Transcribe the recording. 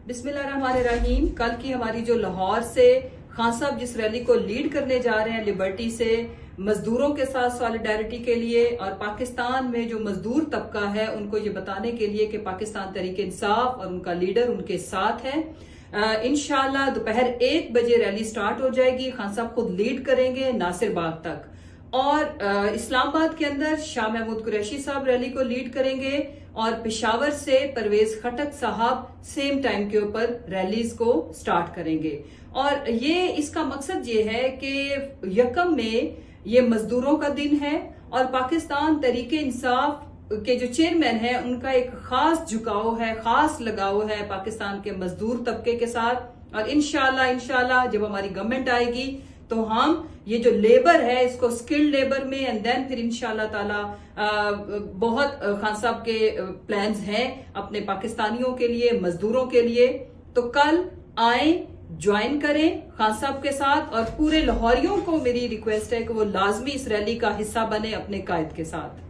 बिस्मिल्लाहिर्रहमानिर्रहीम। कल की हमारी जो लाहौर से खान साहब जिस रैली को लीड करने जा रहे हैं लिबर्टी से, मजदूरों के साथ सॉलिडारिटी के लिए और पाकिस्तान में जो मजदूर तबका है उनको ये बताने के लिए कि पाकिस्तान तहरीक इंसाफ और उनका लीडर उनके साथ है। इंशाल्लाह दोपहर 1 बजे रैली स्टार्ट हो जाएगी। खान साहब खुद लीड करेंगे नासिर बाग तक, और इस्लामाबाद के अंदर शाह महमूद कुरैशी साहब रैली को लीड करेंगे और पेशावर से परवेज खटक साहब सेम टाइम के ऊपर रैलीज को स्टार्ट करेंगे। और ये इसका मकसद ये है कि यकम में ये मजदूरों का दिन है और पाकिस्तान तहरीक इंसाफ के जो चेयरमैन है उनका एक खास झुकाव है, खास लगाव है पाकिस्तान के मजदूर तबके के साथ। और इंशाल्लाह जब हमारी गवर्नमेंट आएगी तो हम ये जो लेबर है इसको स्किल्ड लेबर में एंड देन फिर इंशाल्लाह ताला बहुत खान साहब के प्लान्स हैं अपने पाकिस्तानियों के लिए, मजदूरों के लिए। तो कल आए, ज्वाइन करें खान साहब के साथ, और पूरे लाहौरियों को मेरी रिक्वेस्ट है कि वो लाजमी इस रैली का हिस्सा बने अपने कायद के साथ।